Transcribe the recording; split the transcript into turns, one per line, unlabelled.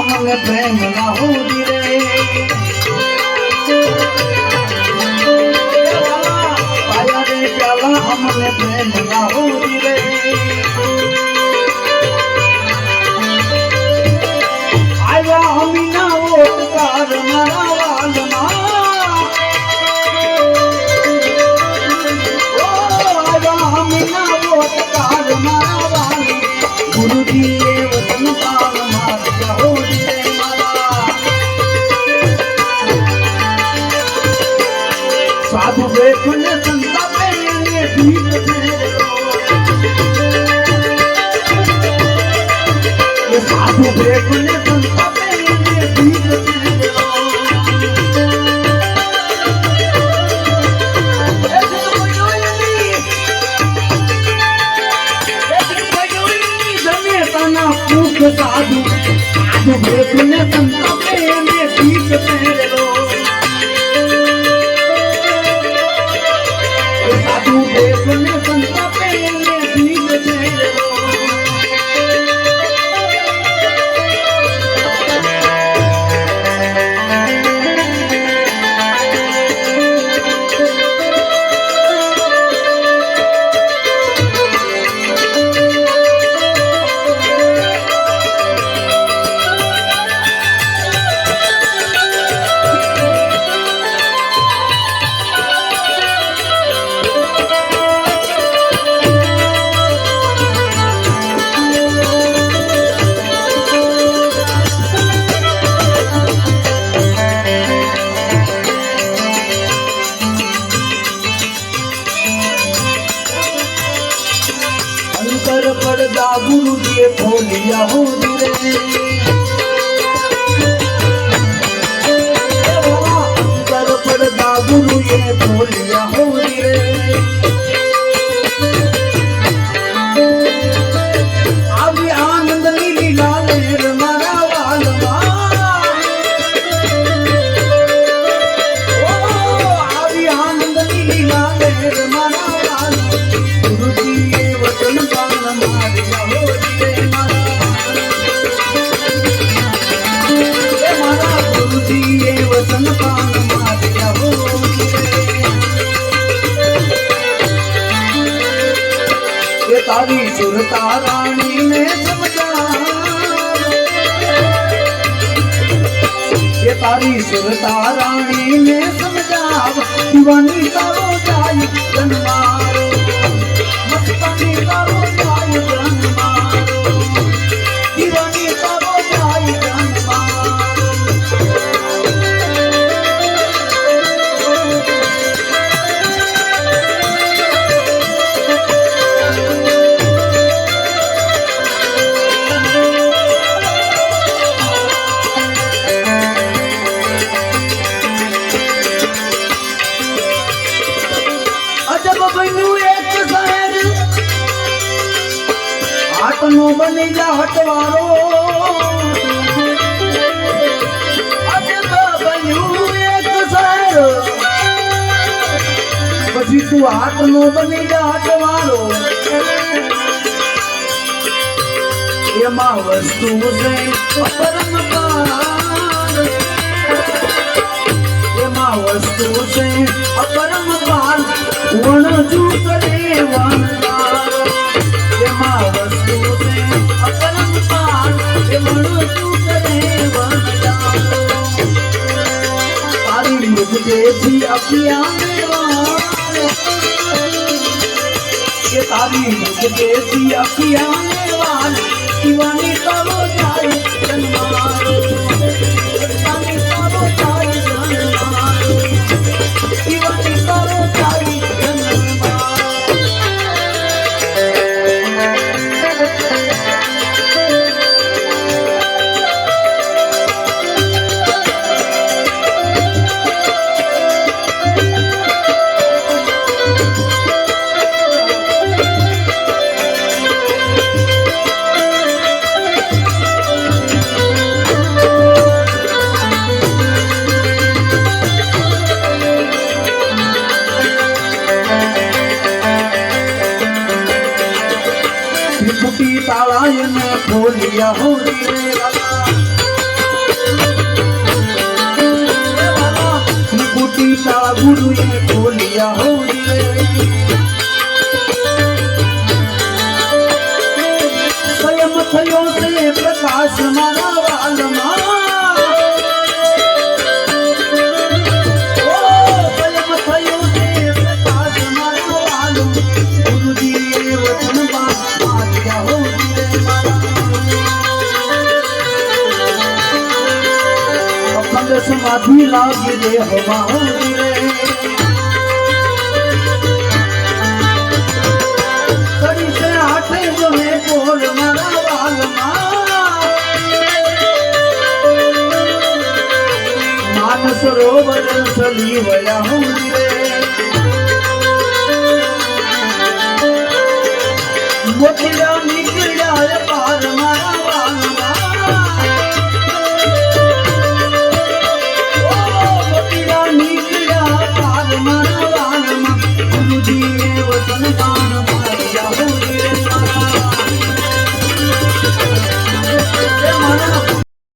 અમને પ્રેમ ના હોરી રે પાયા રે પ્યાલા અમને પ્રેમ ના હોરી રે આવ્યા અમીના ઓટકાર મારા વાલમાં ગુરુજીએ વચન પાલ માર્યા હોરી રે મારા સાધુ બેઠને સંતા બેને ભીત છે સાધુ બેઠને સંતા બેને ભીત સાધુ સાધુ બેઠને સંતા બેને ભીત પહેરેલો સાધુ બેઠને સંતા બેને ભીત પહેરેલો પડદા ગુરુજીએ ખોલિયા હોરી રે પડદા ગુરુએ ખોલિયા હોરી રે આવી આનંદની લીલા લહેર મારા વાલમાં આવી આનંદની લીલા લહેર મારા વાલ ગુરુજીએ વચન પાલ માર્યા હોરી રે મારા ગુરુજીએ વચન પાલ માર્યા હોરી રે તારી સુરતા રાણી ને સમજાવ તારી સુરતા રાણી ને સમજાવ દીવાની તારો જાય જન્મારો મસ્તાની તારો જાય જન્મારો દીવાની તારો જાય જન્મારો નો બની જા હટવારો અજબ બન્યું એક શહેર પછી તું હાથ નો બની જા હટવારો એમાં વસ્તુ છે અપરંપાર એમાં વસ્તુ છે અપરંપાર વણજુ કરે વણદાર એમાં વસ્તુ છે અપરંપાર એ વણજુ કરે વણદાર તારી મુખ જેથી અપિયાને વાળ કે તારી મુખ જેથી અપિયાને વાળ દીવાની તારો જાય જન્મારો દીવાની તારો જાય જન્મારો દીવાની તારો જાય તાળાયને ખોલિયા હોરી રે લાલા ગુરુએ ખોલિયા હો રે સ્વયં થયો છે પ્રકાશ મારા વાલમાં समाधि लागे रे हवा रे कड़ी से आठे जो है बोल मारा वाल मान सरोवर चली वया हूँ रे मोतिया निकलिया पार मारा वाल गुरुजी वचन दान मारिया हो